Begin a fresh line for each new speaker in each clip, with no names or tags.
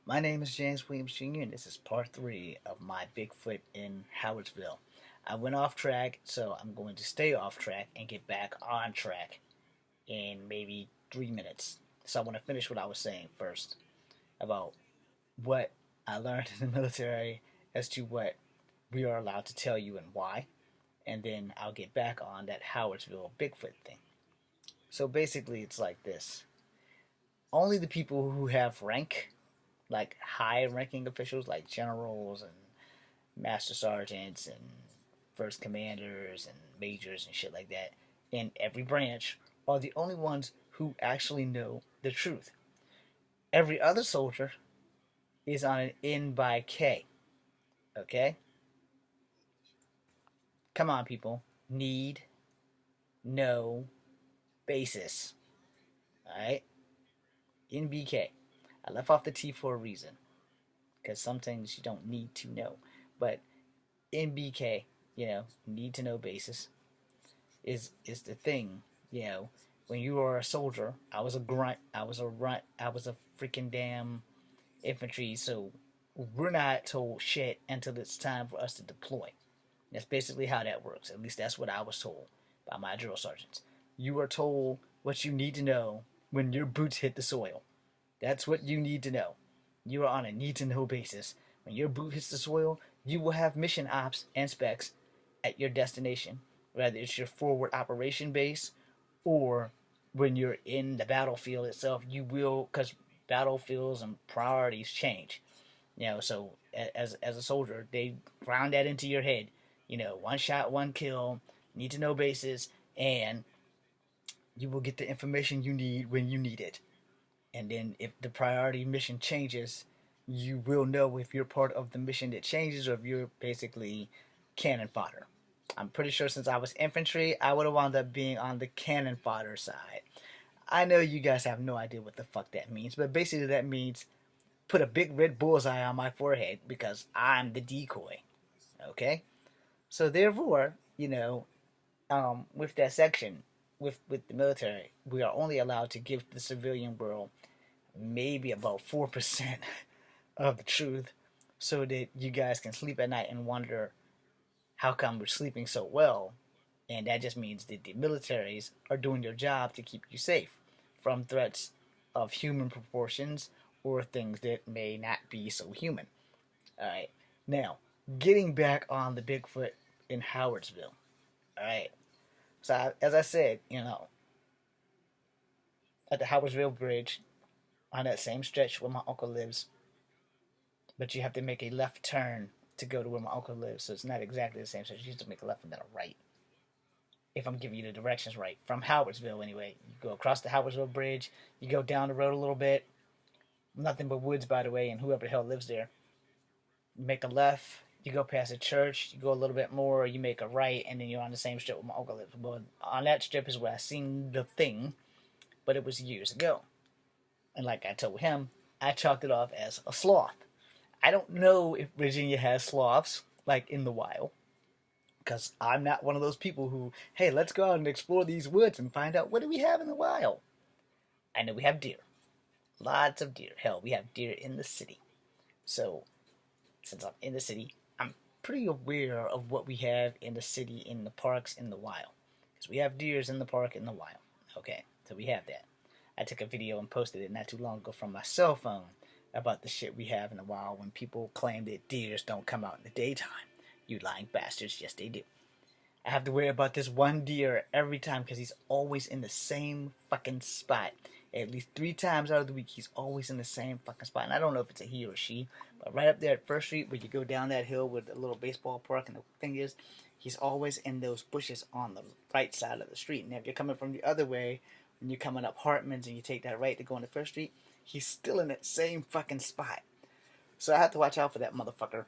My name is James Williams Jr., and this is part 3 of my Bigfoot in Howardsville. I went off track, so I'm going to stay off track and get back on track in maybe 3 minutes. So I want to finish what I was saying first about what I learned in the military as to what we are allowed to tell you and why, and then I'll get back on that Howardsville Bigfoot thing. So basically, it's like this: only the people who have rank, like high ranking officials like generals and master sergeants and first commanders and majors and shit like that in every branch, are the only ones who actually know the truth. Every other soldier is on an N by K. Okay? Come on, people. Need, know, basis. Alright? NBK. I left off the T for a reason, because some things you don't need to know. But NBK, need to know basis is the thing. When you are a soldier, I was a grunt, I was a runt, I was a freaking damn infantry. So we're not told shit until it's time for us to deploy. That's basically how that works. At least that's what I was told by my drill sergeants. You are told what you need to know when your boots hit the soil. That's what you need to know. You are on a need to know basis. When your boot hits the soil, you will have mission ops and specs at your destination, whether it's your forward operation base or when you're in the battlefield itself. You will, because battlefields and priorities change. So as a soldier, they ground that into your head. One shot, one kill, need to know basis, and you will get the information you need when you need it. And then if the priority mission changes, you will know if you're part of the mission that changes or if you're basically cannon fodder. I'm pretty sure since I was infantry, I would have wound up being on the cannon fodder side. I know you guys have no idea what the fuck that means, but basically that means put a big red bullseye on my forehead because I'm the decoy. Okay? So therefore, with that section, with the military, we are only allowed to give the civilian world maybe about 4% of the truth, so that you guys can sleep at night and wonder how come we're sleeping so well. And that just means that the militaries are doing their job to keep you safe from threats of human proportions or things that may not be so human. Alright, now, getting back on the Bigfoot in Howardsville. Alright, so as I said, at the Howardsville Bridge, on that same stretch where my uncle lives, but you have to make a left turn to go to where my uncle lives, so it's not exactly the same stretch. You have to make a left and then a right, if I'm giving you the directions right. From Howardsville, anyway. You go across the Howardsville Bridge, you go down the road a little bit, nothing but woods, by the way, and whoever the hell lives there. You make a left, you go past a church, you go a little bit more, you make a right, and then you're on the same strip where my uncle lives. But on that strip is where I seen the thing, but it was years ago. And like I told him, I chalked it off as a sloth. I don't know if Virginia has sloths, like in the wild, because I'm not one of those people who, hey, let's go out and explore these woods and find out what do we have in the wild. I know we have deer. Lots of deer. Hell, we have deer in the city. So, since I'm in the city, I'm pretty aware of what we have in the city, in the parks, in the wild. Because we have deers in the park, in the wild. Okay, so we have that. I took a video and posted it not too long ago from my cell phone about the shit we have in the wild when people claim that deers don't come out in the daytime. You lying bastards, yes they do. I have to worry about this one deer every time because he's always in the same fucking spot. At least 3 times out of the week, he's always in the same fucking spot. And I don't know if it's a he or she, but right up there at First Street where you go down that hill with the little baseball park, and the thing is, he's always in those bushes on the right side of the street. And if you're coming from the other way, when you're coming up Hartman's and you take that right to go into First Street, he's still in that same fucking spot. So I have to watch out for that motherfucker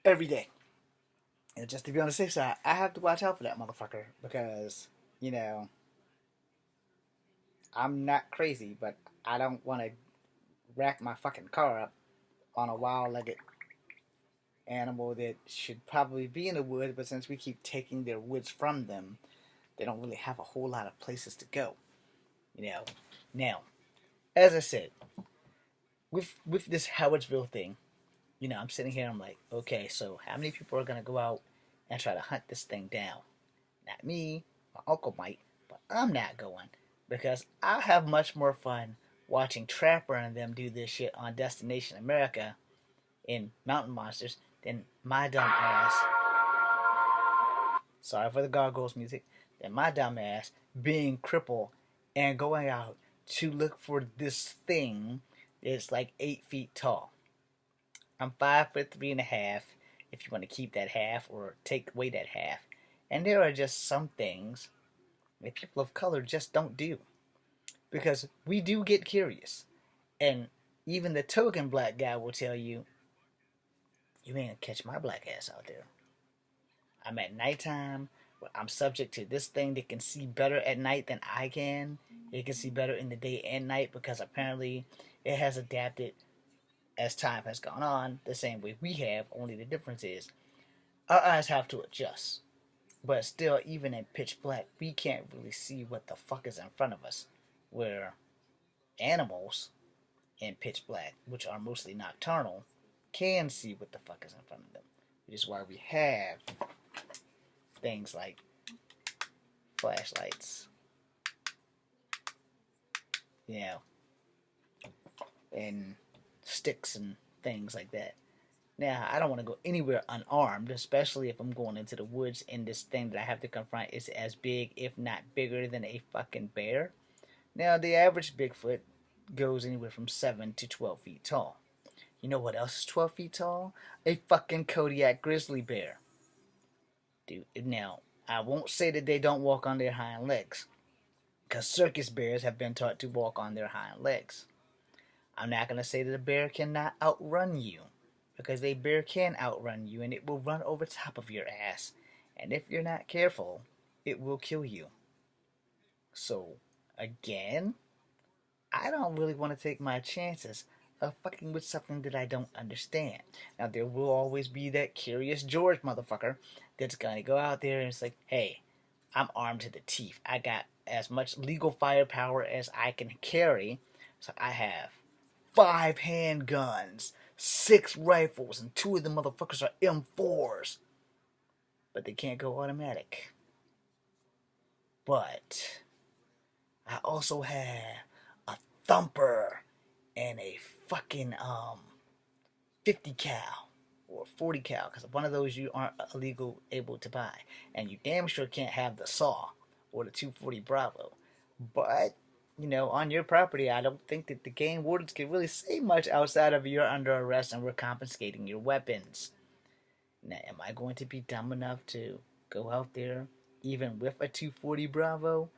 every day. And just to be on the safe side, I have to watch out for that motherfucker because, I'm not crazy, but I don't want to rack my fucking car up on a wild-legged animal that should probably be in the woods, but since we keep taking their woods from them, they don't really have a whole lot of places to go. Now, as I said, with this Howardsville thing, I'm sitting here. I'm like, okay, so how many people are gonna go out and try to hunt this thing down? Not me. My uncle might, but I'm not going because I'll have much more fun watching Trapper and them do this shit on Destination America in Mountain Monsters than my dumb ass. Sorry for the gargoyles music. Than my dumb ass being crippled and going out to look for this thing that's like 8 feet tall. I'm 5'3" and a half, if you want to keep that half or take away that half. And there are just some things that people of color just don't do. Because we do get curious. And even the token black guy will tell you, you ain't gonna catch my black ass out there. I'm at nighttime. I'm subject to this thing that can see better at night than I can. It can see better in the day and night because apparently it has adapted as time has gone on the same way we have. Only the difference is our eyes have to adjust. But still, even in pitch black, we can't really see what the fuck is in front of us. Where animals in pitch black, which are mostly nocturnal, can see what the fuck is in front of them. Which is why we have things like flashlights, and sticks and things like that. Now, I don't want to go anywhere unarmed, especially if I'm going into the woods and this thing that I have to confront is as big, if not bigger, than a fucking bear. Now, the average Bigfoot goes anywhere from 7 to 12 feet tall. You know what else is 12 feet tall? A fucking Kodiak grizzly bear. Dude, now, I won't say that they don't walk on their hind legs, because circus bears have been taught to walk on their hind legs. I'm not going to say that a bear cannot outrun you, because a bear can outrun you and it will run over top of your ass. And if you're not careful, it will kill you. So, again, I don't really want to take my chances of fucking with something that I don't understand. Now, there will always be that curious George motherfucker that's going to go out there and it's like, hey, I'm armed to the teeth. I got as much legal firepower as I can carry. So I have 5 handguns, 6 rifles, and 2 of the motherfuckers are M4s. But they can't go automatic. But I also have a thumper and a fucking 50 cal or 40 cal, because one of those you aren't able to buy. And you damn sure can't have the saw or the 240 Bravo. But on your property, I don't think that the game wardens can really say much outside of you're under arrest and we're confiscating your weapons. Now, am I going to be dumb enough to go out there, even with a 240 Bravo?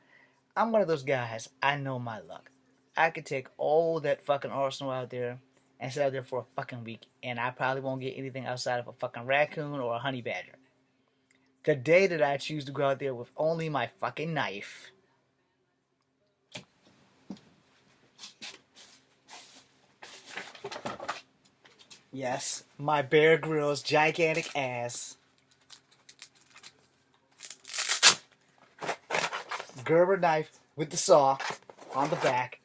I'm one of those guys, I know my luck. I could take all that fucking arsenal out there and sit out there for a fucking week, and I probably won't get anything outside of a fucking raccoon or a honey badger. The day that I choose to go out there with only my fucking knife, yes, my Bear Grylls gigantic ass, Gerber knife with the saw on the back.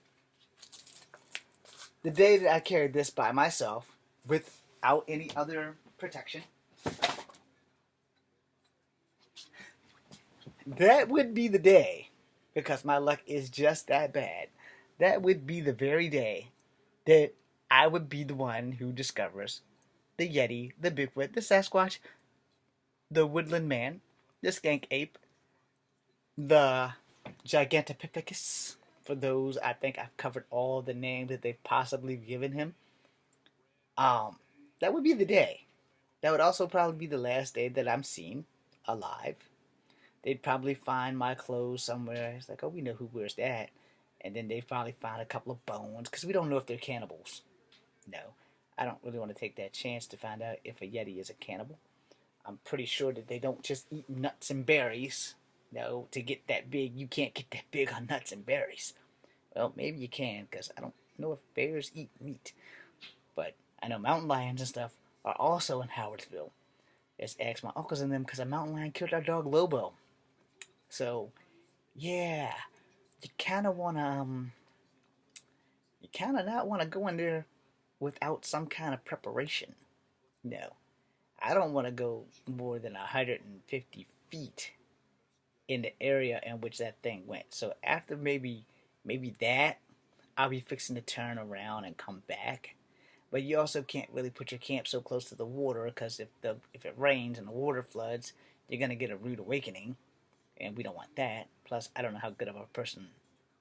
The day that I carried this by myself without any other protection, that would be the day, because my luck is just that bad. That would be the very day that I would be the one who discovers the Yeti, the Bigfoot, the Sasquatch, the Woodland Man, the Skink Ape, the Gigantopithecus. For those, I think I've covered all the names that they've possibly given him. That would be the day. That would also probably be the last day that I'm seen alive. They'd probably find my clothes somewhere. It's like, oh, we know who wears that. And then they'd probably find a couple of bones, because we don't know if they're cannibals. No, I don't really want to take that chance to find out if a Yeti is a cannibal. I'm pretty sure that they don't just eat nuts and berries. No, to get that big, you can't get that big on nuts and berries. Well, maybe you can, because I don't know if bears eat meat. But I know mountain lions and stuff are also in Howardsville. Just ask my uncles and them, because a mountain lion killed our dog Lobo. So, yeah, you kind of want to, you kind of not want to go in there without some kind of preparation. No, I don't want to go more than 150 feet in the area in which that thing went. So after maybe that, I'll be fixing to turn around and come back. But you also can't really put your camp so close to the water because if it rains and the water floods, you're gonna get a rude awakening, and we don't want that. Plus, I don't know how good of a person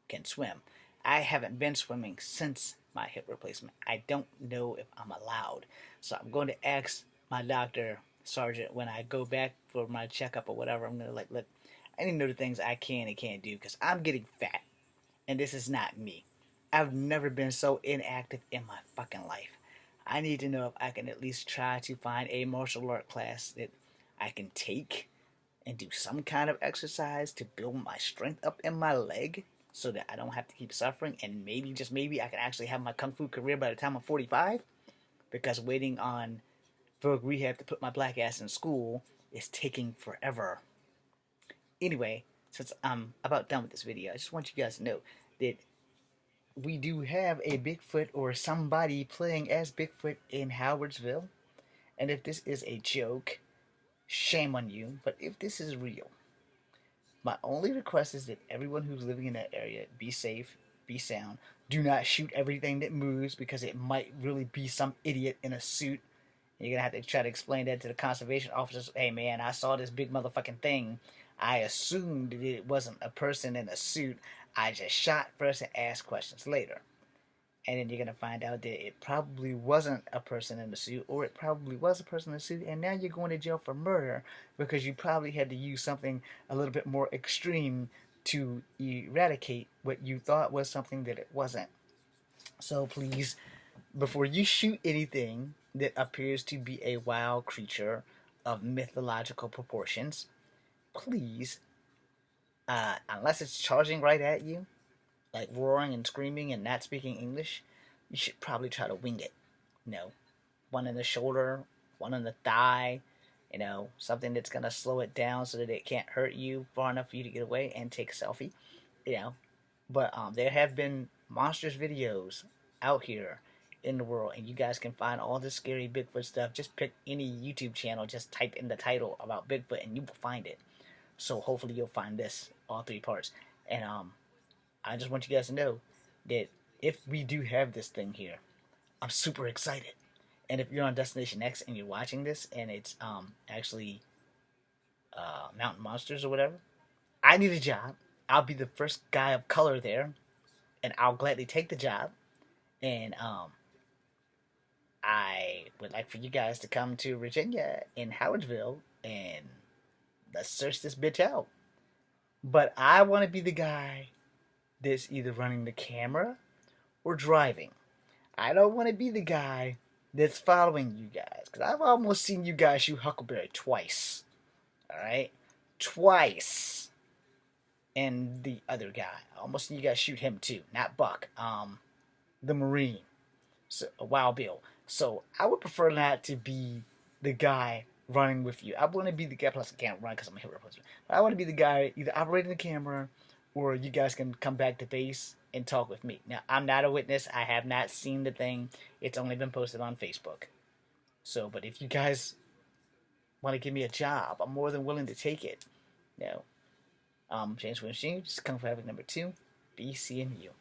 can swim. I haven't been swimming since my hip replacement. I don't know if I'm allowed. So I'm going to ask my doctor, Sergeant, when I go back for my checkup or whatever. I'm going to look, I need to know the things I can and can't do because I'm getting fat. And this is not me. I've never been so inactive in my fucking life. I need to know if I can at least try to find a martial art class that I can take and do some kind of exercise to build my strength up in my leg so that I don't have to keep suffering, and maybe, just maybe, I can actually have my kung fu career by the time I'm 45, because waiting on drug rehab to put my black ass in school is taking forever. Anyway, since I'm about done with this video, I just want you guys to know that we do have a Bigfoot or somebody playing as Bigfoot in Howardsville, and if this is a joke, shame on you, but if this is real, my only request is that everyone who's living in that area be safe, be sound. Do not shoot everything that moves because it might really be some idiot in a suit. You're going to have to try to explain that to the conservation officers. Hey, man, I saw this big motherfucking thing. I assumed that it wasn't a person in a suit. I just shot first and asked questions later. And then you're going to find out that it probably wasn't a person in a suit, or it probably was a person in a suit, and now you're going to jail for murder because you probably had to use something a little bit more extreme to eradicate what you thought was something that it wasn't. So please, before you shoot anything that appears to be a wild creature of mythological proportions, please, unless it's charging right at you, like roaring and screaming and not speaking English, you should probably try to wing it. You know, one in the shoulder, one in the thigh, you know, something that's going to slow it down so that it can't hurt you far enough for you to get away and take a selfie, you know. But there have been monstrous videos out here in the world, and you guys can find all this scary Bigfoot stuff. Just pick any YouTube channel, just type in the title about Bigfoot, and you will find it. So hopefully you'll find this, all 3 parts. And I just want you guys to know that if we do have this thing here, I'm super excited. And if you're on Destination X and you're watching this and it's actually Mountain Monsters or whatever, I need a job. I'll be the first guy of color there, and I'll gladly take the job. And I would like for you guys to come to Virginia in Howardsville and let's search this bitch out. But I want to be the guy that's either running the camera or driving. I don't want to be the guy that's following you guys, because I've almost seen you guys shoot Huckleberry twice. Alright? Twice. And the other guy, I almost seen you guys shoot him too. Not Buck. The Marine. So, Wild Bill. So, I would prefer not to be the guy running with you. I want to be the guy, plus I can't run because I'm a hip replacement. But I want to be the guy either operating the camera, or you guys can come back to base and talk with me. Now, I'm not a witness. I have not seen the thing. It's only been posted on Facebook. So, but if you guys want to give me a job, I'm more than willing to take it. No. James Williams Jr., just Kung Fu Havoc number 2. Be seeing you.